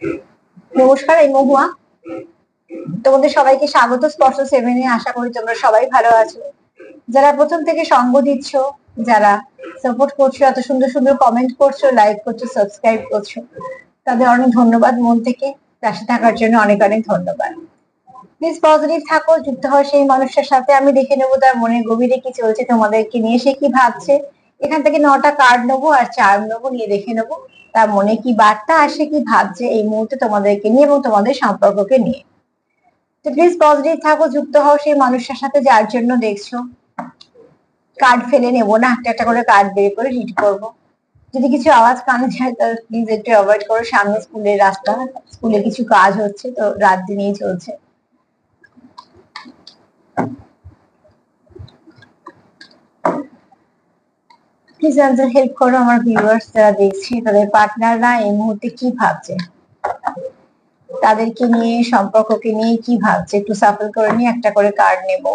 নমস্কার, এই মহুয়া। তোমাদের সবাইকে স্বাগত স্পর্শ সেভেনে। আশা করি তোমরা সবাই ভালো আছো। যারা প্রথম থেকে সঙ্গ দিচ্ছ, যারা সাপোর্ট করছো, এত সুন্দর সুন্দর কমেন্ট করছো, লাইক করছো, সাবস্ক্রাইব করছো, তাদের অনেক ধন্যবাদ। মন থেকে পাশে থাকার জন্য অনেক অনেক ধন্যবাদ। প্লিজ পজিটিভ থাকো, যুক্ত হয় সেই মানুষটার সাথে। আমি দেখে নেবো তার মনের গভীরে কি চলছে তোমাদেরকে নিয়ে, সে কি ভাবছে। এখান থেকে 9টা কার্ড নেবো আর চার্ম নেবো, নিয়ে দেখে নেবো তার মনে কি বার্তা আসে, কি ভাবছে এই মুহূর্তে তোমাদেরকে নিয়ে এবং তোমাদের সম্পর্ককে নিয়ে। তো প্লিজ পজিটিভ থাকো, যুক্ত হও সেই মানুষটার সাথে যার জন্য দেখছো। কার্ড ফেলে নেবো না, একটা একটা করে কার্ড বের করে রিড করবো। যদি কিছু আওয়াজ কানে যায় তাহলে প্লিজ একটু অ্যাভয়েড করো। সামনে স্কুলের রাস্তা, স্কুলে কিছু কাজ হচ্ছে, তো রাত দিনেই চলছে। প্লিজ আনসার হেল্প করো আমার ভিউয়ার্স যারা দেখছি, তাদের পার্টনাররা এই মুহূর্তে কি ভাবছে, তাদেরকে নিয়ে, সম্পর্ককে নিয়ে কি ভাবছে। একটু সাফল করে নিয়ে একটা করে কার্ড নেব।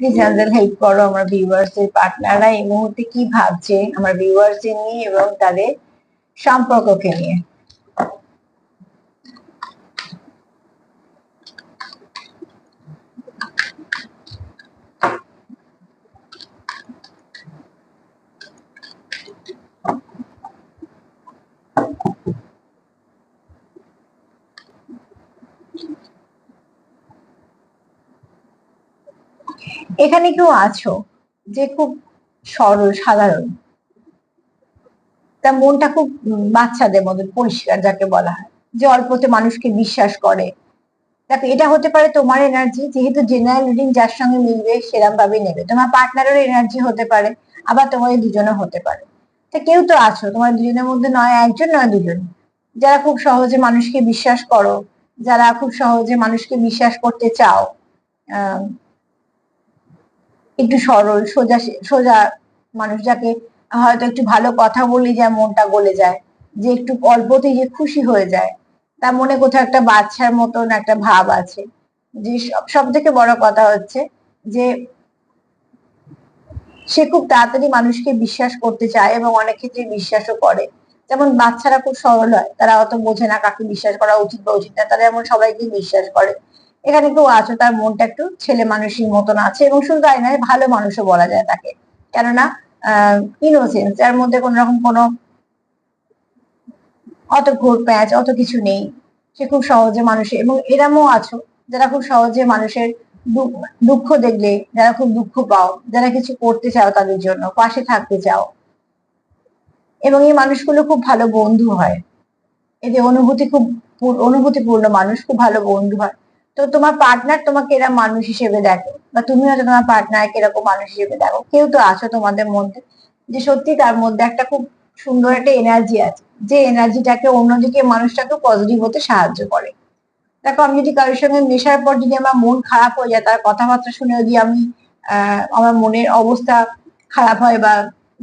প্লিজ আনসার হেল্প করো আমার ভিউয়ার্সদের, পার্টনাররা এই মুহূর্তে কি ভাবছে আমার ভিউয়ার্সদের নিয়ে এবং তাদের সম্পর্ককে নিয়ে। এখানে কেউ আছো যে খুব সরল সাধারণ, তার মনটা খুব বাচ্চাদের মতো পরিষ্কার, যাকে বলা হয় যে অল্পতে মানুষকে বিশ্বাস করে। দেখো, এটা হতে পারে তোমার এনার্জি, যেহেতু জেনারেল রিডিং যার সঙ্গে মিলবে সেরকম ভাবে নেবে। তোমার পার্টনারের এনার্জি হতে পারে, আবার তোমাদের দুজনে হতে পারে। তা কেউ তো আছো তোমার দুজনের মধ্যে, নয় একজন নয় দুজন, যারা খুব সহজে মানুষকে বিশ্বাস করো, যারা খুব সহজে মানুষকে বিশ্বাস করতে চাও। আহ একটু সরল সোজা সোজা মানুষ, যাকে হয়তো একটু ভালো কথা বললে যা মনটা গলে যায়, যে একটু অল্পতেই যে খুশি হয়ে যায়, তার মনে কোথাও একটা বাচ্চার মতন একটা ভাব আছে। যে সব থেকে বড় কথা হচ্ছে যে সে খুব তাড়াতাড়ি মানুষকে বিশ্বাস করতে চায় এবং অনেক ক্ষেত্রে বিশ্বাসও করে। যেমন বাচ্চারা খুব সরল হয়, তারা অত বোঝে না কাকে বিশ্বাস করা উচিত বা উচিত না, তারা এমন সবাইকে বিশ্বাস করে। এখানে কেউ আছো তার মনটা একটু ছেলে মানুষের মতন আছে, এবং শুধু তাই নয়, ভালো মানুষও বলা যায় তাকে। কেননা ইনোসেন্স, যার মধ্যে কোন রকম কোনো অত ঘোর প্যাঁচ অত কিছু নেই। সে খুব সহজে মানুষের, এবং এরমও আছো যারা খুব সহজে মানুষের দুঃখ দেখলে, যারা খুব দুঃখ পাও, যারা কিছু করতে চাও তাদের জন্য, পাশে থাকতে চাও, এবং এই মানুষগুলো খুব ভালো বন্ধু হয়। এদের অনুভূতিপূর্ণ মানুষ, খুব ভালো বন্ধু হয়। তো তোমার পার্টনার তোমাকে এরা মানুষ হিসেবে দেখে, বা তুমি হয়তো তোমার পার্টনারকে এরকম মানুষ হিসেবে দেখো। কেউ তো আছো তোমাদের মধ্যে যে সত্যি তার মধ্যে একটা খুব সুন্দর একটা এনার্জি আছে, যে এনার্জিটাকে অন্যদিকে মানুষটাকে পজিটিভ হতে সাহায্য করে। দেখো, আমি যদি কারোর সঙ্গে মেশার পর যদি আমার মন খারাপ হয়ে যায়, তার কথাবার্তা শুনে যদি আমি আমার মনের অবস্থা খারাপ হয়, বা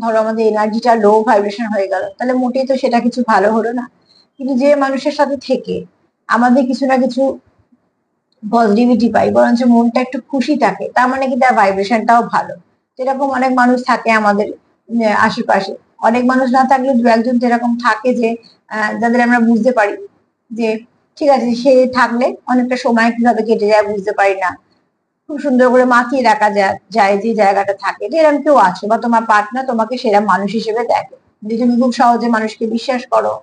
ধরো আমাদের এনার্জিটা লো ভাইব্রেশন হয়ে গেল, তাহলে মোটেই তো সেটা কিছু ভালো হলো না। কিন্তু যে মানুষের সাথে থেকে আমাদের কিছু না কিছু পজিটিভিটি পাই, বরঞ্চ মনটা একটু খুশি থাকে, তার মানে কি তার ভাইব্রেশনটাও ভালো। যেরকম অনেক মানুষ থাকে আমাদের আশেপাশে, অনেক মানুষ না থাকলেও দু একজন যেরকম থাকে, যে যাদের আমরা বুঝতে পারি যে ঠিক আছে, সে থাকলে অনেকটা সময় কিভাবে কেটে যায় বুঝতে পারি না, খুব সুন্দর করে মাতিয়ে রাখা যায় যে জায়গাটা থাকে। যে এরকম কেউ আছো, বা তোমার পার্টনার তোমাকে সেরকম মানুষ হিসেবে দেখে, যে তুমি খুব সহজে মানুষকে বিশ্বাস করো,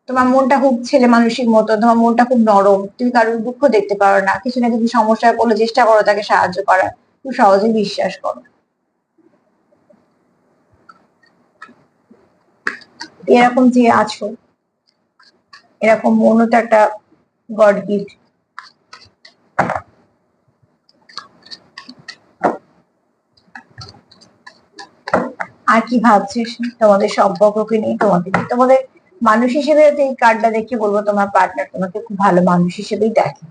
তোমার মনটা খুব ছেলে মানুষের মতো, তোমার মনটা খুব নরম, তুমি কারোর দুঃখ দেখতে পারো না, কিছু না কিছু সমস্যায় পড়লে চেষ্টা করো তাকে সাহায্য করার, খুব সহজে বিশ্বাস করো। এরকম যে আছো, এরকম মনও তো একটা গড গিফট। আর কি ভাবছিস তোমাদের সম্পর্ককে নিয়ে, তোমাদের মানুষ হিসেবে এই কার্ডটা দেখে বলবো তোমার পার্টনার তোমাকে খুব ভালো মানুষ হিসেবেই দেখে।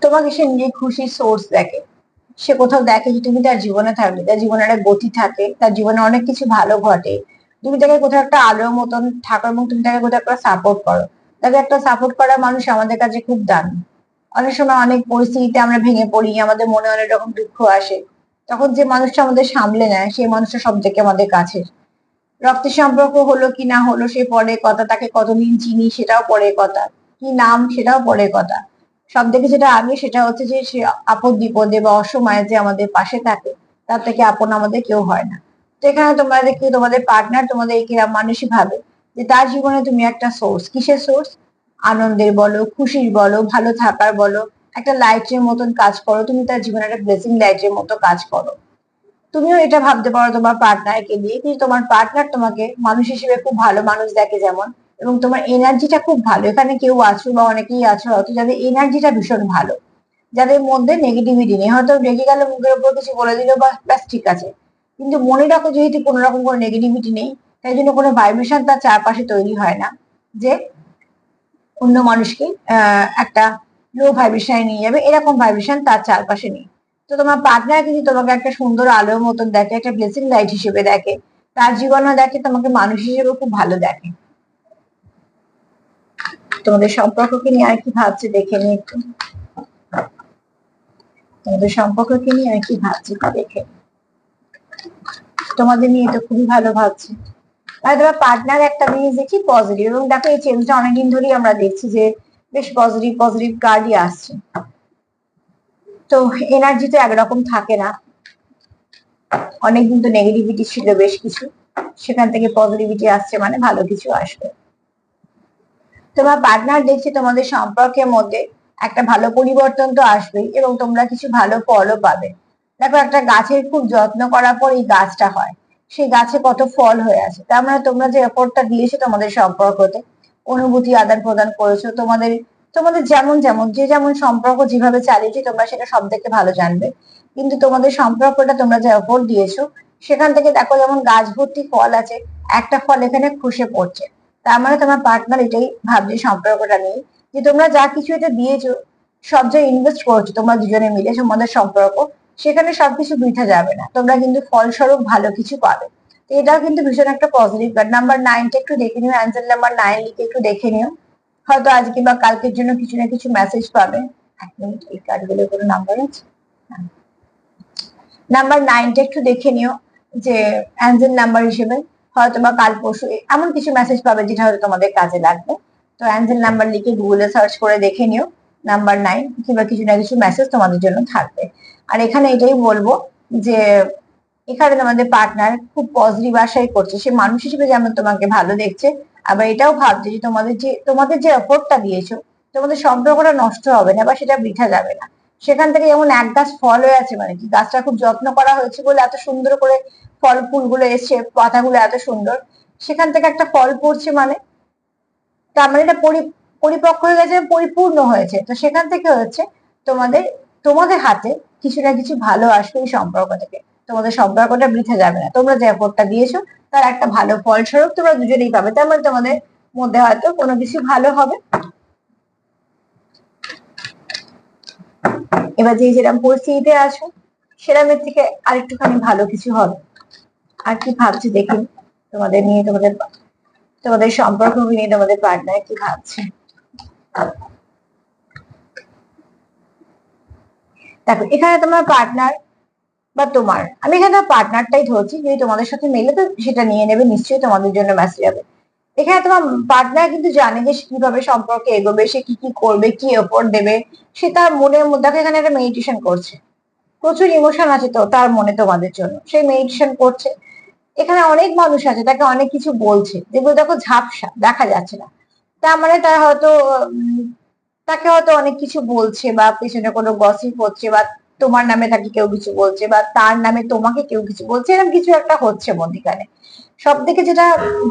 তোমাকে সে নিজের খুশির সোর্স দেখে। সে কোথাও দেখে যে তুমি তার জীবনে থাকলে তার জীবনে একটা গতি থাকে, তার জীবনে অনেক কিছু ভালো ঘটে, তুমি তাকে কোথাও একটা আলোর মতন থাকো এবং তুমি তাকে কোথাও একটা সাপোর্ট করো। তাকে একটা সাপোর্ট করার মানুষ আমাদের কাছে খুব দামি। অনেক সময় অনেক পরিস্থিতিতে আমরা ভেঙে পড়ি, আমাদের মনে অনেক রকম দুঃখ আসে, তখন যে মানুষটা আমাদের সামলে নেয় সেই মানুষটা সব থেকে আমাদের কাছের। রক্তের সম্পর্ক হলো কি না হলো সে পরের কথা, তাকে কতদিন চিনি সেটাও পরের কথা, কি নাম সেটাও পরের কথা। সব থেকে যেটা আগে সেটা হচ্ছে যে সে আপদ বিপদে বা অসময়ে যে আমাদের পাশে থাকে, তার থেকে আপন আমাদের কেউ হয় না। তো এখানে তোমাদের কি তোমাদের পার্টনার তোমাদের এই কিরকম মানুষই ভাবে যে তার জীবনে তুমি একটা সোর্স, কিসের সোর্স, আনন্দের বলো, খুশির বলো, ভালো থাকার বলো, একটা লাইটের মতন কাজ করো, তুমি তার জীবনে একটা ব্লেসিং লাইটের মতো কাজ করো। তুমিও এটা ভাবতে পারো তোমার পার্টনারকে দিয়ে, কিন্তু তোমার পার্টনার তোমাকে মানুষ হিসেবে খুব ভালো মানুষ দেখে যেমন, এবং তোমার এনার্জিটা খুব ভালো। এখানে কেউ আছো বা অনেকেই আছো হয়তো যাদের এনার্জিটা ভীষণ ভালো, যাদের মধ্যে নেগেটিভিটি নেই, হয়তো রেগে গেলে মুখের উপর কিছু বলে দিল বা ব্যাস ঠিক আছে, কিন্তু মনে রাখো যেহেতু কোনো রকম কোনো নেগেটিভিটি নেই, তাই জন্য কোনো ভাইব্রেশন তার চারপাশে তৈরি হয় না যে অন্য মানুষকে একটা লো ভাইব্রেশনে নিয়ে যাবে, এরকম ভাইব্রেশন তার চারপাশে নেই। তো তোমার পার্টনার কিন্তু তোমাকে একটা সুন্দর আলোর মতন দেখে, একটা ব্লেসিং লাইট হিসেবে দেখে, তার জীবনে দেখে তোমাকে মানুষ হিসেবে খুব ভালো দেখে। তোমাদের সম্পর্ককে নিয়ে আর কি ভাবছে দেখে নি একটু, তোমাদের সম্পর্ককে নিয়ে আর কি ভাবছে দেখে। তোমাদের নিয়ে তো খুবই ভালো ভাবছে। আর তোমার পার্টনার একটা জিনিস দেখি পজিটিভ, এবং দেখো এই চেঞ্জটা অনেকদিন ধরেই আমরা দেখছি যে বেশ পজিটিভ পজিটিভ কার্ডই আসছে। তো এনার্জি তো একরকম থাকে না, অনেকদিন তো নেগেটিভিটি ছিল বেশ কিছু, সেখান থেকে পজিটিভিটি আসছে মানে ভালো কিছু আসবে। তোমার পার্টনার দেখছি তোমাদের সম্পর্কের মধ্যে একটা ভালো পরিবর্তন তো আসবেই, এবং তোমরা কিছু ভালো ফলও পাবে। দেখো একটা গাছের খুব যত্ন করার পর এই গাছটা হয়, সেই গাছে কত ফল হয়ে আছে, তার মানে তোমরা যে এফোর্টটা দিয়েছো তোমাদের সম্পর্কতে, অনুভূতি আদান প্রদান করেছো, তোমাদের তোমাদের যেমন যেমন যে যেমন সম্পর্ক যেভাবে চালিয়েছে তোমরা সেটা সব থেকে ভালো জানবে, কিন্তু তোমাদের সম্পর্কটা তোমরা যে এফোর্ট দিয়েছো সেখান থেকে দেখো যেমন গাছ ভর্তি ফল আছে, একটা ফল এখানে খসে পড়ছে। তার মানে তোমার পার্টনার এটাই ভাবছে সম্পর্কটা নিয়ে, যে তোমরা যা কিছু এটা দিয়েছো, সব যা ইনভেস্ট করছো তোমরা দুজনে মিলে তোমাদের সম্পর্ক, সেখানে সবকিছু বৃথা যাবে না, তোমরা কিন্তু ফলস্বরূপ ভালো কিছু পাবে। তো এটাও কিন্তু ভীষণ একটা পজিটিভ কার্ড। নাম্বার 9টা একটু দেখে নিও, অ্যান্সার নাম্বার 9 লিখে একটু দেখে নিও, হয়তো আজকে বা কালকের জন্য কিছু না কিছু মেসেজ পাবে। এক মিনিট, এই কার্ডগুলোর কোনো নাম্বার আছে? নাম্বার 9টা একটু দেখে নিও, যে অ্যাঞ্জেল নাম্বার হিসেবে হয়তো বা কাল পরশু এমন কিছু মেসেজ পাবে যেটা হয়তো তোমাদের কাজে লাগবে। তো অ্যাঞ্জেল নাম্বার লিখে গুগলে সার্চ করে দেখে নিও নাম্বার 9, কিংবা কিছু না কিছু মেসেজ তোমাদের জন্য থাকবে। আর এখানে এটাই বলবো যে এখানে তোমাদের পার্টনার খুব পজিটিভ আশাই করছে, সে মানুষ হিসেবে যেমন তোমাকে ভালো দেখছে, আবার এটাও ভাবছে যে তোমাদের যে এফোর্টটা দিয়েছো, তোমাদের সম্পর্কটা নষ্ট হবে না বা সেটা বৃথা যাবে না। সেখান থেকে যেমন এক গাছ ফল হয়ে আছে, মানে কি গাছটা খুব যত্ন করা হয়েছে বলে এত সুন্দর করে ফল ফুলগুলো এসছে, পাতাগুলো এত সুন্দর, সেখান থেকে একটা ফল পড়ছে, মানে তার মানে এটা পরিপক্ক হয়ে গেছে, পরিপূর্ণ হয়েছে। তো সেখান থেকে হচ্ছে তোমাদের তোমাদের হাতে কিছু না কিছু ভালো আসবে এই সম্পর্ক থেকে, তোমাদের সম্পর্কটা বৃথা যাবে না, তোমরা যে এফোর্টটা দিয়েছো তার একটা ভালো ফলস্বরূপ তোমরা দুজনেই পাবে, তার মানে তোমাদের মধ্যে হয়তো কোনো কিছু ভালো হবে। এবার যে যেরকম পরিস্থিতিতে আছো সেরকমের থেকে আরেকটুখানি ভালো কিছু হবে। আর কি ভাবছি দেখি তোমাদের নিয়ে, তোমাদের তোমাদের সম্পর্ক নিয়ে তোমাদের পার্টনার কি ভাবছে। দেখো এখানে তোমার পার্টনার বা তোমার, আমি এখানে পার্টনারটাই ধরছি, যদি তোমাদের সাথে মেলে তো সেটা নিয়ে নেবে, নিশ্চয়ই তোমাদের জন্য মেসেজ যাবে। এখানে তোমার পার্টনার কিন্তু জানে যে সে কিভাবে সম্পর্কে এগোবে, সে কি কি করবে, কি এফোর্ট দেবে, সে তার মনের মধ্যে, দেখো এখানে একটা মেডিটেশন করছে, প্রচুর ইমোশন আছে তো তার মনে তোমাদের জন্য, সে মেডিটেশন করছে। এখানে অনেক মানুষ আছে তাকে অনেক কিছু বলছে, যেগুলো দেখো ঝাপসা দেখা যাচ্ছে না, তার মানে তার হয়তো উম, তাকে হয়তো অনেক কিছু বলছে, বা পেছনে কোনো গসিপ হচ্ছে, বা তোমার নামে তাকে কেউ কিছু বলছে, বা তার নামে তোমাকে কেউ কিছু বলছে, এরকম কিছু একটা হচ্ছে মধ্যিখানে। সব থেকে যেটা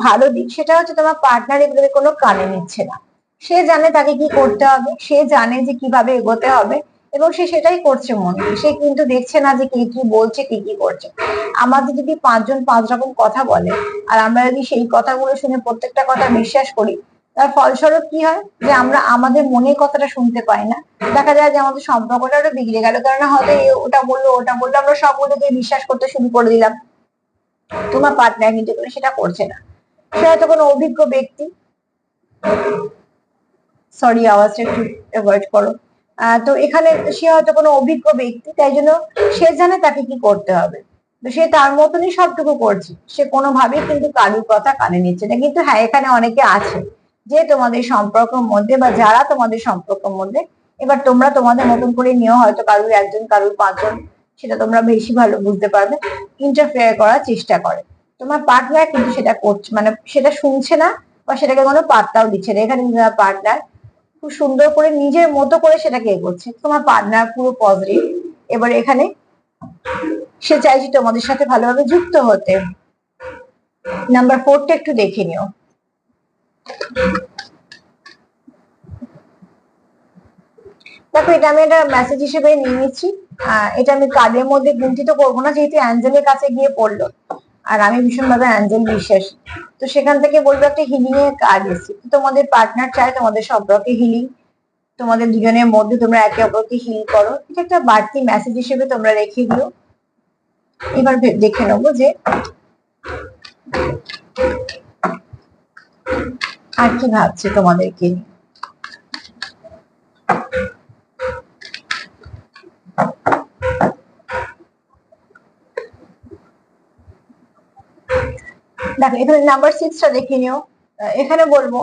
ভালো দিক সেটা হচ্ছে তোমার পার্টনার এগুলোকে কোনো কানে নিচ্ছে না, সে জানে তাকে কি করতে হবে, সে জানে যে কিভাবে এগোতে হবে, এবং সে সেটাই করছে মন দিয়ে, সে কিন্তু দেখছে না যে কে কি বলছে, কে কি করছে। আমাদের যদি 5 জন 5 রকম কথা বলে, আর আমরা যদি সেই কথাগুলো শুনে প্রত্যেকটা কথা বিশ্বাস করি, তার ফলস্বরূপ কি হয় যে আমরা আমাদের মনের কথাটা শুনতে পাই না, দেখা যায় যে আমাদের সম্পর্কটা ওটা বিগড়ে গেল, কারণ হয়তো ওটা বললো ওটা বললো, আমরা সবগুলোকে বিশ্বাস করতে শুরু করে দিলাম। তোমার পার্টনার কিন্তু সেটা করছে না। সে হয়তো কোনো অভিজ্ঞ ব্যক্তি, সরি আওয়াজটা একটু অ্যাভয়েড করো। তো এখানে সে হয়তো কোনো অভিজ্ঞ ব্যক্তি, তাই জন্য সে জানে তাকে কি করতে হবে, তো সে তার মতনই সবটুকু করছে, সে কোনোভাবেই কিন্তু কারুর কথা কানে নিচ্ছে না। কিন্তু হ্যাঁ, এখানে অনেকে আছে যে তোমাদের সম্পর্কের মধ্যে বা যারা তোমাদের সম্পর্কের মধ্যে, এবার তোমরা তোমাদের মতন করে নিও, হয়তো কারুর একজন কারুর পাঁচজন, সেটা তোমরা বেশি ভালো বুঝতে পারবে, ইন্টারফেয়ার করার চেষ্টা করে। তোমার পার্টনার কিন্তু সেটা করছে, মানে সেটা শুনছে না বা সেটাকে কোনো পাত্তাও দিচ্ছে না। এখানে তোমার পার্টনার খুব সুন্দর করে নিজের মতো করে সেটাকে এগোচ্ছে, তোমার পার্টনার পুরো পজিটিভ। এবার এখানে সে চাইছে তোমাদের সাথে ভালোভাবে যুক্ত হতে। নাম্বার 4টা একটু দেখে নিও। দেখো, এটা আমি একটা মেসেজ হিসেবে নিয়ে নিচ্ছি। এটা আমি কার্ডের মধ্যে গুনতি তো করবো না, যেহেতু অ্যাঞ্জেলের কাছে গিয়ে পড়লো, আর আমি ভীষণভাবে অ্যাঞ্জেল বিশ্বাসী, তো সেখান থেকে বলবো একটা হিলিং এর কার্ড এসেছে। তোমাদের পার্টনার চায় তোমাদের সম্পর্কে হিলিং, তোমাদের দুজনের মধ্যে তোমরা একে অপরকে হিল করো। এটা একটা বাড়তি মেসেজ হিসেবে তোমরা রেখে দিও। এবার দেখে নেবো যে আর কি ভাবছে তোমাদেরকে। দেখো, এখানে নাম্বার 6টা দেখে নিও। এখানে বলবো,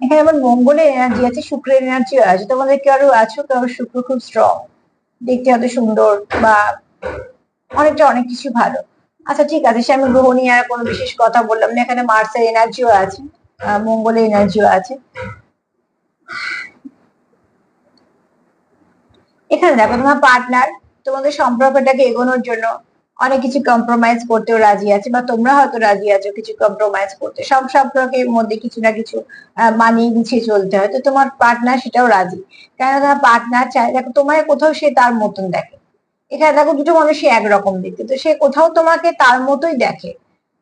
এখানে আমার মঙ্গলের এনার্জি আছে, শুক্রের এনার্জিও আছে। তোমাদের কারো আছো, কারো শুক্র খুব স্ট্রং, দেখতে হয়তো সুন্দর বা অনেক কিছু ভালো। আচ্ছা ঠিক আছে, সে আমি গ্রহ নিয়ে আর কোনো বিশেষ কথা বললাম না। এখানে মার্সের এনার্জিও আছে, মঙ্গলের এনার্জিও আছে। এখানে দেখো, তোমার পার্টনার তোমাদের সম্পর্কটাকে এগোনোর জন্য অনেক কিছু কম্প্রোমাইজ করতেও রাজি আছে, বা তোমরা হয়তো রাজি আছো কিছু কম্প্রোমাইজ করতে। সব সম্পর্কের মধ্যে কিছু না কিছু মানিয়ে গুছিয়ে চলতে হয়, তো তোমার পার্টনার সেটাও রাজি। কেন তোমার পার্টনার চায়, দেখো তোমার কোথাও সে তার মতন দেখে। এখানে দেখো, দুটো মানুষই একরকম দেখতে, তো সে কোথাও তোমাকে তার মতোই দেখে।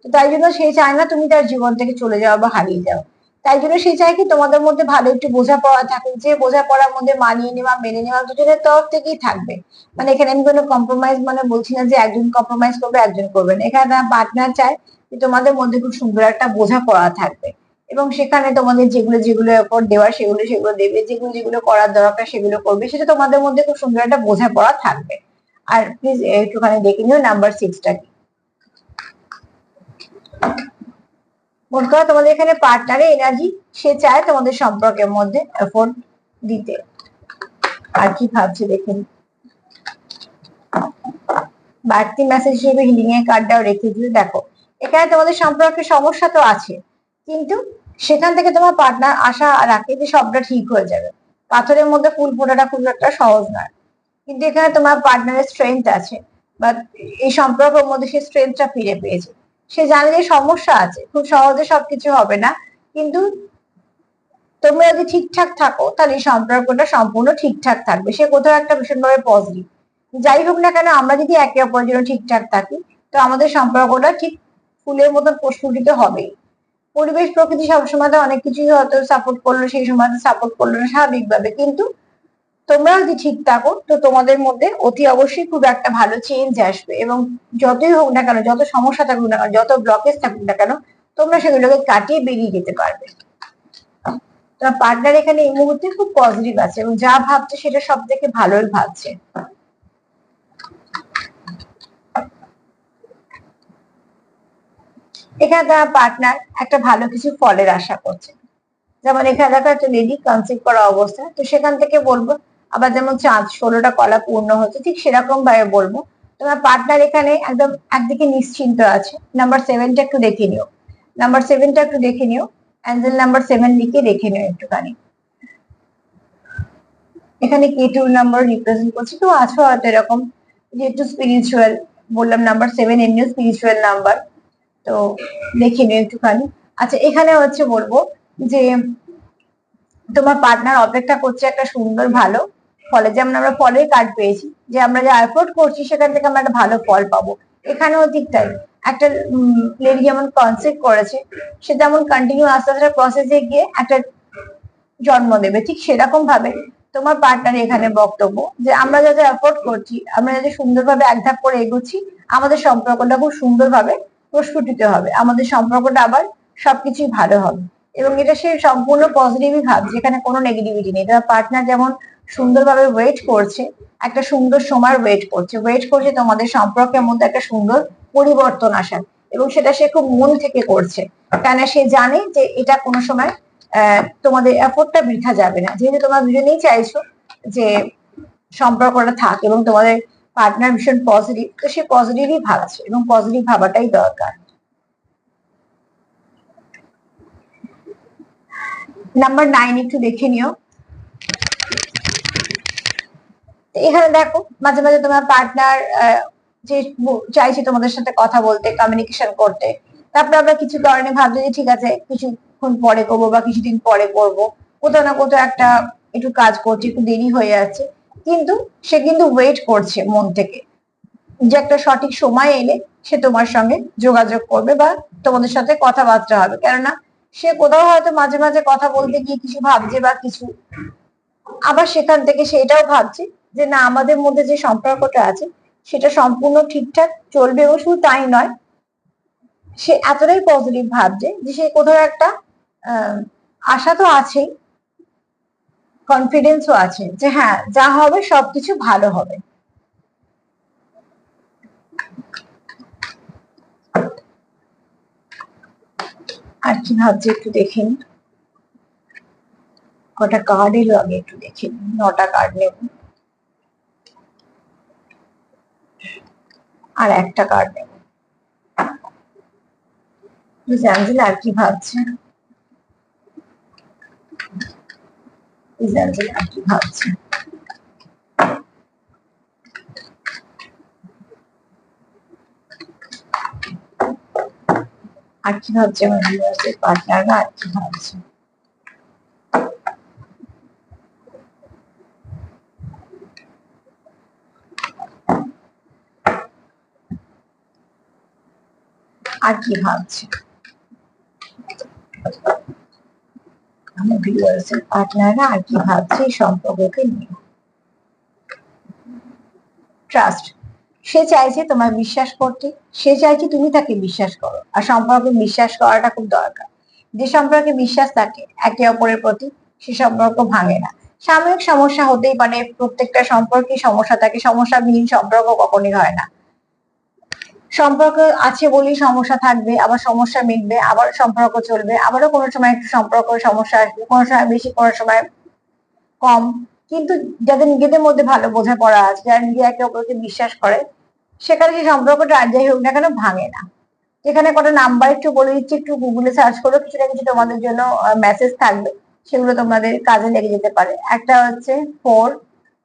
তো তাই জন্য সে চায় না তুমি তার জীবন থেকে চলে যাও বা হারিয়ে যাও। তাই জন্য সে চায় কি তোমাদের মধ্যে ভালো একটু বোঝাপড়া থাকুক, যে বোঝাপড়ার মধ্যে মানিয়ে নেওয়া মেনে নেওয়া দুজনের তরফ থেকেই থাকবে। মানে এখানে আমি কোনো কম্প্রোমাইজ মানে বলছি না যে একজন কম্প্রোমাইজ করবে একজন করবে না। এখানে পার্টনার চায় যে তোমাদের মধ্যে খুব সুন্দর একটা বোঝাপড়া থাকবে, এবং সেখানে তোমাদের যেগুলো যেগুলো এফোর্ট দেওয়ার সেগুলো সেগুলো দেবে, যেগুলো যেগুলো করার দরকার সেগুলো করবে, সেটা তোমাদের মধ্যে খুব সুন্দর একটা বোঝাপড়া থাকবে। আর প্লিজ একটুখানি দেখে নিও নাম্বার 6টা কি। মনে করো তোমাদের এখানে পার্টনারের এনার্জি, সে চায় তোমাদের সম্পর্কের মধ্যে এফোর্ট দিতে। আর কি ভাবছে দেখুন। বাড়তি মেসেজ হিসেবে হিলিং এর কার্ডটাও রেখে দিও। দেখো, এখানে তোমাদের সম্পর্কে সমস্যা তো আছে, কিন্তু সেখান থেকে তোমার পার্টনার আশা রাখে যে সবটা ঠিক হয়ে যাবে। পাথরের মধ্যে ফুল ফোটাটা খুব একটা সহজ নয়, কিন্তু এখানে তোমার পার্টনারের স্ট্রেংথ আছে, বা এই সম্পর্কের মধ্যে সে স্ট্রেংথটা ফিরে পেয়েছে। সে জানে যে সমস্যা আছে, খুব সহজে সবকিছু হবে না, কিন্তু তোমরা যদি ঠিকঠাক থাকো তাহলে এই সম্পর্কটা সম্পূর্ণ ঠিকঠাক থাকবে। সে কোথাও একটা ভীষণভাবে পজিটিভ। যাই হোক না কেন, আমরা যদি একে অপরের জন্য ঠিকঠাক থাকি, তো আমাদের সম্পর্কটা ঠিক ফুলের মতন প্রস্ফুটিত হবেই। পরিবেশ প্রকৃতি সবসময় তো অনেক কিছুই হয়তো সাপোর্ট করলো, সেই সময় সাপোর্ট করলো না স্বাভাবিকভাবে, কিন্তু তোমরা যদি ঠিক থাকো তো তোমাদের মধ্যে অতি অবশ্যই খুব একটা ভালো চেঞ্জ আসবে। এবং যতই হোক না কেন, যত সমস্যা থাকুক না কেন, যত ব্লকেজ থাকুক না কেন, তোমরা সেগুলোকে কাটিয়ে বেরিয়ে যেতে পারবে। তোমার পার্টনার এখানে এই মুহূর্তে খুব পজিটিভ আছে, এবং যা ভাবছে সেটা সব থেকে ভালোই ভাবছে। এখানে তোমার পার্টনার একটা ভালো কিছু ফলের আশা করছে। যেমন এখানে দেখো একটা লেডি কনসিভ করা অবস্থা, তো সেখান থেকে বলবো, আবার যেমন চাঁদ 16টা কলা পূর্ণ হচ্ছে, ঠিক সেরকম ভাবে বলবো তোমার পার্টনার এখানে একদম একদিকে নিশ্চিন্ত আছে। নাম্বার 7টা একটু দেখে নিও, নাম্বার 7টা একটু দেখে নিও। অ্যাঞ্জেল নাম্বার 7 লিখে দেখে নিও একটুখানি। এখানে K2 নাম্বার রিপ্রেজেন্ট করছে, তো আছো হয়তো এরকম যে একটু স্পিরিচুয়াল। বললাম নাম্বার 7 এমনিও স্পিরিচুয়াল নাম্বার, তো দেখে নিও একটুখানি। আচ্ছা, এখানে হচ্ছে বলবো যে তোমার পার্টনার অপেক্ষা করছে একটা সুন্দর ভালো ফলে। যেমন আমরা ফলের কার্ড পেয়েছি, যে আমরা যে এফোর্ট করছি সেখান থেকে আমরা একটা ভালো ফল পাবো। এখানেও ঠিক তাই, একটা লেডি যেমন কনসেপ্ট করেছে, সে যেমন কন্টিনিউ আস্তে আস্তে প্রসেসে গিয়ে একটা জন্ম দেবে, ঠিক সেরকম ভাবে তোমার পার্টনার এখানে বক্তব্য যে আমরা যা যা এফোর্ট করছি, আমরা যদি সুন্দরভাবে এক ধাপ করে এগোচ্ছি, আমাদের সম্পর্কটা খুব সুন্দরভাবে প্রস্ফুটিত হবে, আমাদের সম্পর্কটা আবার সবকিছুই ভালো হবে। এবং এটা সে সম্পূর্ণ পজিটিভই ভাবছে, যেখানে কোনো নেগেটিভিটি নেই। তোমার পার্টনার যেমন সুন্দরভাবে ওয়েট করছে, একটা সুন্দর সময় ওয়েট করছে তোমাদের সম্পর্কের মধ্যে একটা সুন্দর পরিবর্তন আসার, এবং সেটা সে খুব মন থেকে করছে, কেন সে জানে যে এটা কোনো সময় তোমাদের এফোর্টটা বৃথা যাবে না। যেহেতু তোমরা দুজনেই চাইছো যে সম্পর্কটা থাক এবং তোমাদের পার্টনার ভীষণ পজিটিভ, তো সে পজিটিভই ভাবছে এবং পজিটিভ ভাবাটাই দরকার। নাম্বার 9 একটু দেখে নিও। এখানে দেখো মাঝে মাঝে তোমার পার্টনার যে চাইছে তোমাদের সাথে কথা বলতে, কমিউনিকেশন করতে, তারপরে আমরা কিছু কারণে ভাবছি যে ঠিক আছে কিছুক্ষণ পরে করবো বা কিছুদিন পরে করবো, কোথাও না কোথাও একটা একটু কাজ করছে, একটু দেরি হয়ে যাচ্ছে, কিন্তু সে কিন্তু ওয়েট করছে মন থেকে যে একটা সঠিক সময় এলে সে তোমার সঙ্গে যোগাযোগ করবে বা তোমাদের সাথে কথাবার্তা হবে। কেননা সে কোথাও হয়তো মাঝে মাঝে কথা বলতে গিয়ে কিছু ভাবছে বা কিছু, আবার সেখান থেকে সে এটাও ভাবছে যে না, আমাদের মধ্যে যে সম্পর্কটা আছে সেটা সম্পূর্ণ ঠিকঠাক চলবে। এবং শুধু তাই নয়, সে এতটাই পজিটিভ ভাবছে যে সে কোথাও একটা আশা তো আছেই, কনফিডেন্সও আছে যে হ্যাঁ, যা হবে সবকিছু ভালো হবে। আর কি ভাবছে একটু দেখে নি, কটা কার্ড এলো আগে একটু দেখে নি। 9টা কার্ড নেব, আর একটা কার্ড নেব। অ্যাঞ্জেলা আর কি ভাবছে, অ্যাঞ্জেলা আর কি ভাবছে। আর কি ভাবছে আমার ভিউয়ার্সের পার্টনাররা, আর কি ভাবছে। আর কি ভাবছে আমার ভিউয়ার্সের পার্টনাররা, আর কি ভাবছে এই সম্পর্ককে নিয়ে। ট্রাস্ট, সে চাইছে তোমায় বিশ্বাস করতে, সে চাইছে তুমি তাকে বিশ্বাস করো, আর সম্পর্কে বিশ্বাস করাটা খুব দরকার। যে সম্পর্কে বিশ্বাস থাকে একে অপরের প্রতি, সে সম্পর্ক ভাঙে না। সাময়িক সমস্যা হতেই পারে, প্রত্যেকটা সম্পর্কে সমস্যা থাকে, সমস্যাবিহীন সম্পর্ক কখনই হয় না। সম্পর্ক আছে বলেই সমস্যা থাকবে, আবার সমস্যা মিটবে, আবার সম্পর্ক চলবে, আবারও কোনো সময় একটু সম্পর্ক সমস্যা আসবে, কোনো সময় বেশি, কোনো সময় কম। কিন্তু যাদের নিজেদের মধ্যে ভালো বোঝাপড়া আছে, যারা নিজে একে অপরকে বিশ্বাস করে, সেখানে সেই সম্পর্কটা আর যাই হোক না কেন ভাঙে না। যেখানে কটা নাম্বার একটু বলে দিচ্ছি, একটু গুগলে সার্চ করো, কিছু না কিছু তোমাদের জন্য মেসেজ থাকবে, সেগুলো তোমাদের কাজে লেগে যেতে পারে। একটা হচ্ছে 4,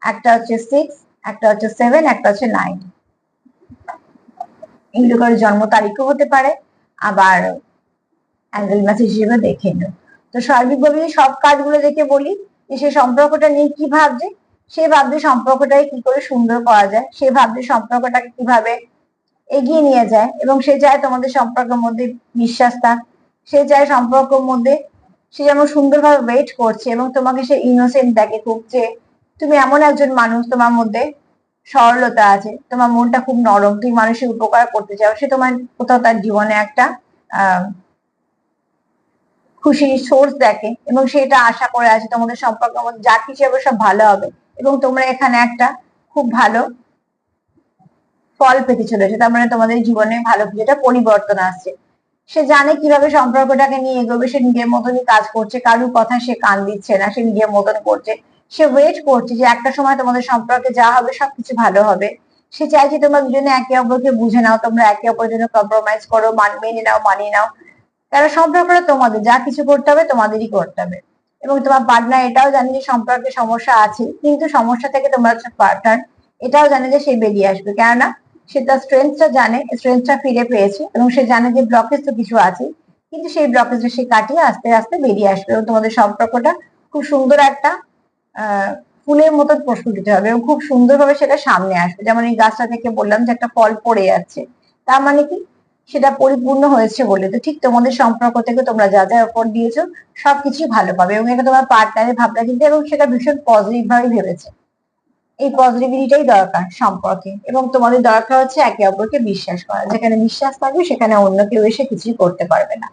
একটা হচ্ছে 6, একটা হচ্ছে 7, একটা হচ্ছে 9। এগুলো করে জন্ম তারিখও হতে পারে, আবার অ্যাঙ্গেল মেসেজ হিসেবে দেখে নিও। তো সার্বিকভাবে সব কাজগুলো দেখে বলি যে সে সম্পর্কটা নিয়ে কি ভাবছে, সে ভাবছে সম্পর্কটাকে কি করে সুন্দর করা যায়, সে ভাবছে সম্পর্কটাকে কিভাবে এগিয়ে নিয়ে যায়, এবং সে চায় তোমাদের সম্পর্কের মধ্যে বিশ্বাস থাক, সে চায় সম্পর্কের মধ্যে সে যেমন সুন্দরভাবে ওয়েট করছে, এবং তোমাকে সে ইনোসেন্ট দেখে খুব, যে তুমি এমন একজন মানুষ, তোমার মধ্যে সরলতা আছে, তোমার মনটা খুব নরম, তুমি মানুষের উপকার করতে চাও, সে তোমার কোথাও তার জীবনে একটা খুশির সোর্স দেখে, এবং সেটা আশা করে আছে তোমাদের সম্পর্কের মধ্যে যা কিছু হবে সব ভালো হবে, এবং তোমরা এখানে একটা খুব ভালো ফল পেতে চলেছে। তার মানে তোমাদের জীবনে ভালো কিছু একটা পরিবর্তন আসছে। সে জানে কিভাবে সম্পর্কটাকে নিয়ে এগোবে, সে নিজের মতনই কাজ করছে, কারুর কথা সে কান দিচ্ছে না, সে নিজের মতন করছে। সে ওয়েট করছে যে একটা সময় তোমাদের সম্পর্কে যা হবে সবকিছু ভালো হবে। সে চাইছে তোমরা দুজনে একে অপরকে বুঝে নাও, তোমরা একে অপরের জন্য কম্প্রোমাইজ করো, মেনে নাও, মানিয়ে নাও। কারণ সম্পর্কটা তোমাদের, যা কিছু করতে হবে তোমাদেরই করতে হবে। এবং তোমার পার্টনার এটাও জানে যে সম্পর্কে সমস্যা আছে, কিন্তু সমস্যা থেকে তোমার পার্টনার এটাও জানে যে সে বেরিয়ে আসবে, কেননা সে তার স্ট্রেংথটা জানে, স্ট্রেংথটা ফিরে পেয়েছে, এবং সে জানে যে ব্লকেজ তো কিছু আছে, কিন্তু সেই ব্লকেজটা সে কাটিয়ে আস্তে আস্তে বেরিয়ে আসবে, এবং তোমাদের সম্পর্কটা খুব সুন্দর একটা ফুলের মতন প্রস্ফুটিত হবে, এবং খুব সুন্দরভাবে সেটা সামনে আসবে। যেমন এই গাছটা থেকে বললাম যে একটা ফল পড়ে যাচ্ছে, তার মানে কি সেটা পরিপূর্ণ হয়েছে বলে। তো ঠিক তোমাদের সম্পর্ক থেকে তোমরা যা যা এফোর্ট দিয়েছো সবকিছুই ভালো পাবে, এবং এটা তোমার পার্টনারের ভাবনা চিন্তা, এবং সেটা ভীষণ পজিটিভ ভাবে ভেবেছে। এই পজিটিভিটিটাই দরকার সম্পর্কে, এবং তোমাদের দরকার হচ্ছে একে অপরকে বিশ্বাস করা। যেখানে বিশ্বাস থাকবে সেখানে অন্য কেউ এসে কিছুই করতে পারবে না।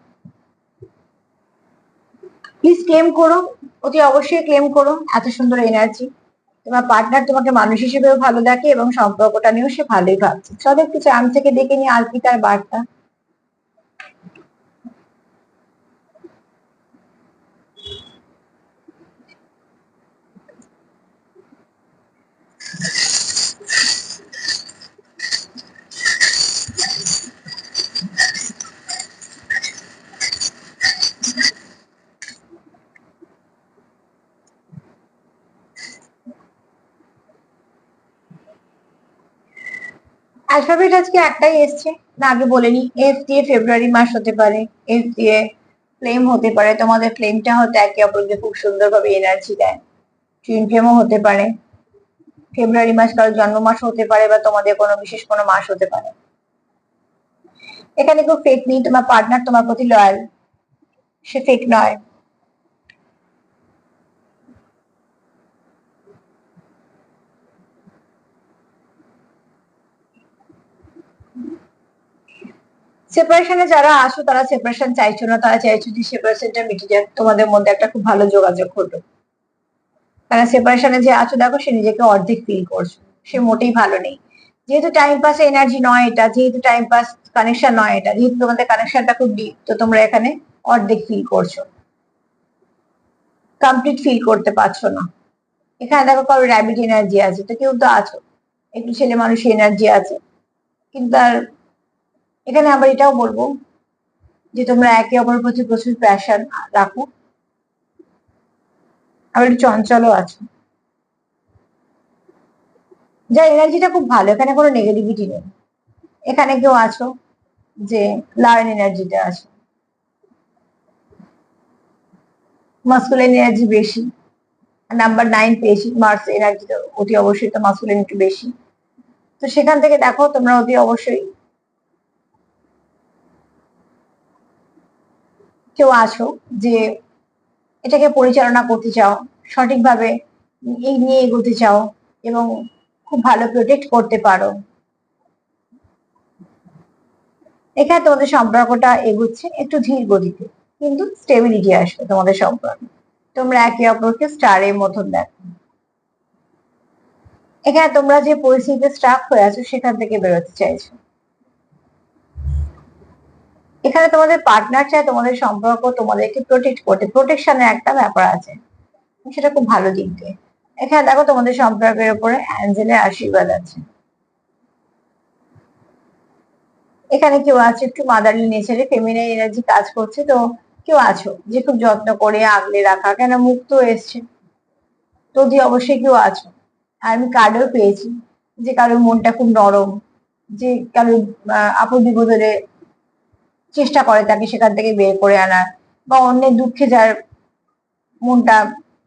প্লিজ ক্লেম করো, অতি অবশ্যই ক্লেম করো এত সুন্দর এনার্জি। তোমার পার্টনার তোমাকে মানুষ হিসেবেও ভালো দেখে, এবং সম্পর্কটা নিয়েও সে ভালোই ভাবছে। চলো একটু চাঁদ থেকে দেখে নিই আর কি তার বার্তা। অ্যালফাবেট আজকে একটাই এসছে, না আগে বলেনি। এফ দিয়ে ফেব্রুয়ারি মাস হতে পারে, এফ দিয়ে ফ্লেম হতে পারে। তোমাদের ফ্লেমটা হয়তো একে অপরকে খুব সুন্দরভাবে এনার্জি দেয়। টুইন ফ্লেমও হতে পারে। ফেব্রুয়ারি মাস কারোর জন্ম মাস হতে পারে, বা তোমাদের কোনো বিশেষ কোনো মাস হতে পারে। এখানে কেউ ফেক নেই, তোমার পার্টনার তোমার প্রতি লয়াল, সে ফেক নয়। সেপারেশনে যারা আসো তারা সেপারেশন চাইছো না, তারা চাইছো যে সেপারেশনটা মিটে যাক, তোমাদের মধ্যে একটা খুব ভালো যোগাযোগ হলো। কারণ সেপারেশনে যে আছো দেখো, সে নিজেকে অর্ধেক ফিল করছে, সে মোটেই ভালো নেই। যেহেতু টাইম পাস এনার্জি নয় এটা, যেহেতু টাইম পাস কানেকশন নয় এটা, যেহেতু তোমাদের কানেকশনটা খুব ডিপ, তো তোমরা এখানে অর্ধেক ফিল করছো, কমপ্লিট ফিল করতে পারছো না। এখানে দেখো কারো র্যাবিট এনার্জি আছে, তো কেউ তো আছো একটু ছেলে মানুষ এনার্জি আছে, কিন্তু আর এখানে আবার এটাও বলবো যে তোমরা একে অপরের প্রতি প্রচুর প্যাশন রাখো, আবার একটু চঞ্চলও আছো। যার এনার্জিটা খুব ভালো, এখানে কোনো নেগেটিভিটি নেই। এখানে কেউ আছো যে লার্ন এনার্জিটা আছে, মাস্কুলিন এনার্জি বেশি। নাম্বার 9 পেয়েছি, মার্স এনার্জিটা অতি অবশ্যই তো মাস্কুলিন একটু বেশি। তো সেখান থেকে দেখো তোমরা অতি অবশ্যই কেউ আছো যে এটাকে পরিচালনা করতে চাও, সঠিকভাবে এই নিয়ে এগোতে চাও, এবং খুব ভালো প্রোটেক্ট করতে পারো। এখানে তোমাদের সম্পর্কটা এগোচ্ছে একটু ধীর গতিতে, কিন্তু স্টেবিলিটি আসবে তোমাদের সম্পর্কে। তোমরা একে অপরকে স্টারের মতন দেখো। এখানে তোমরা যে পরিস্থিতিতে স্টাক হয়ে আছো সেখান থেকে বেরোতে চাইছো। এখানে তোমাদের পার্টনার চায় তোমাদের সম্পর্ক তোমাদেরকে প্রোটেক্ট করতে, প্রোটেকশনের একটা ব্যাপার আছে, সেটা খুব ভালো দিক দিয়ে। এখানে দেখো তোমাদের সম্পর্কের উপরে অ্যাঞ্জেলের আশীর্বাদ আছে। এখানে কেউ আছে একটু মাদারলি নেচারে, ফেমিনাইন এনার্জি কাজ করছে, তো কেউ আছো যে খুব যত্ন করে আগলে রাখা, কেন মুক্ত এসছে, তো যে অবশ্যই কেউ আছো। আর আমি কার্ডও পেয়েছি যে কারোর মনটা খুব নরম, যে কারোর আপদ বিপদে চেষ্টা করে তাকে সেখান থেকে বের করে আনার, বা অন্যের দুঃখে যার মনটা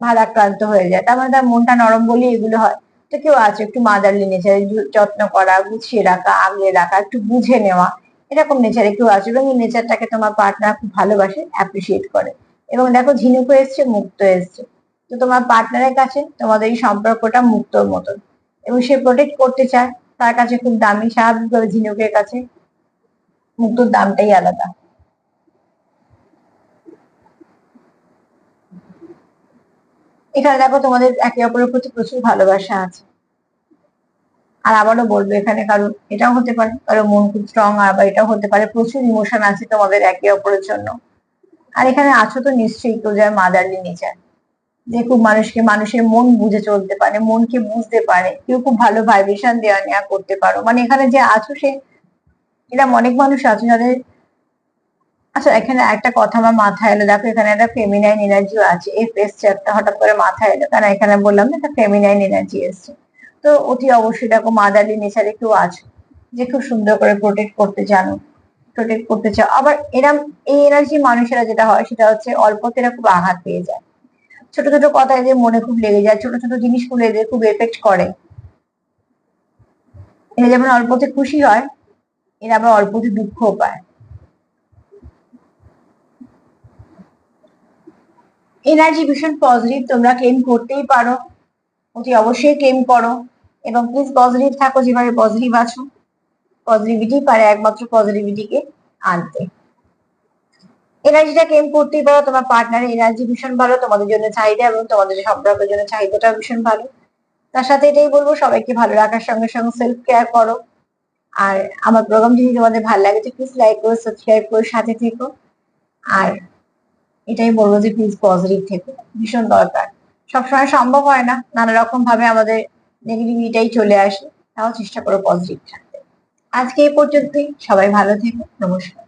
ভারাক্রান্ত হয়ে যায়, তার মানে তার মনটা নরম বলে এগুলো হয়। তো কেউ আছে একটু মাদারলি নেচারে, যত্ন করা, গুছিয়ে রাখা, আগলে রাখা, একটু বুঝে নেওয়া, এরকম নেচারে কেউ আছে, এবং এই নেচারটাকে তোমার পার্টনার খুব ভালোবাসে, অ্যাপ্রিসিয়েট করে। এবং দেখো ঝিনুক এসছে, মুক্ত এসছে, তো তোমার পার্টনারের কাছে তোমাদের এই সম্পর্কটা মুক্তর মতন, এবং সে প্রোটেক্ট করতে চায়, তার কাছে খুব দামি। স্বাভাবিকভাবে ঝিনুকের কাছে মুক্তোর দামটাই আলাদা। এখানে দেখো তোমাদের একে অপরের প্রতি প্রচুর ভালোবাসা আছে। আর আবারও বলবো, এখানে কারো এটাও হতে পারে কারো মন খুব স্ট্রং, আবার এটাও হতে পারে প্রচুর ইমোশন আছে তোমাদের একে অপরের জন্য। আর এখানে আছো তো নিশ্চয়ই কেউ যার মাদারলি নেচার, যে খুব মানুষকে, মানুষের মন বুঝে চলতে পারে, মনকে বুঝতে পারে, কেউ খুব ভালো ভাইব্রেশন দেওয়া নেওয়া করতে পারো। মানে এখানে যে আছো সে, এরকম অনেক মানুষ আছে যাদের। আচ্ছা, এখানে একটা কথা আমার মাথায় এলো, দেখো এখানে একটা ফেমিনাইন এনার্জিও আছে, এফ এসছে একটা হঠাৎ করে মাথায় এলো, কারণ এখানে বললাম না একটা ফেমিনাইন এনার্জি এসছে। তো অতি অবশ্যই দেখো মাদারলি নেচারে কেউ আছে যে খুব সুন্দর করে প্রোটেক্ট করতে জানো, প্রোটেক্ট করতে চাও। আবার এরম এই এনার্জি মানুষেরা যেটা হয় সেটা হচ্ছে অল্পতে এরা খুব আঘাত পেয়ে যায়, ছোট ছোট কথায় এদের মনে খুব লেগে যায়, ছোট ছোট জিনিসগুলো এদের খুব এফেক্ট করে। এরা যেমন অল্পতে খুশি হয়, এরা আবার অল্পতে দুঃখও পায়। এনার্জি ভীষণ পজিটিভ, তোমরা ক্লেম করতেই পারো, অতি অবশ্যই ক্লেম করো এবং প্লিজ পজিটিভ থাকো, যেভাবে পজিটিভ আছো। পজিটিভিটি পারে একমাত্র পজিটিভিটিকে আনতে। এনার্জিটা ক্লেম করতেই পারো, তোমার পার্টনারের এনার্জি ভীষণ ভালো, তোমাদের জন্য চাহিদা এবং তোমাদের সম্পর্কের জন্য চাহিদাটা ভীষণ ভালো। তার সাথে এটাই বলবো, সবাইকে ভালো রাখার সঙ্গে সঙ্গে সেলফ কেয়ার করো। আর আমার প্রোগ্রাম যদি তোমাদের ভালো লাগে তো প্লিজ লাইক করো, সাবস্ক্রাইব করো, সাথে থেকো। আর এটাই বলবো যে প্লিজ পজিটিভ থেকো, ভীষণ দরকার। সবসময় সম্ভব হয় না, নানা রকম ভাবে আমাদের নেগেটিভিটাই চলে আসে, তাও চেষ্টা করো পজিটিভ থাকতে। আজকে এই পর্যন্তই, সবাই ভালো থেকো, নমস্কার।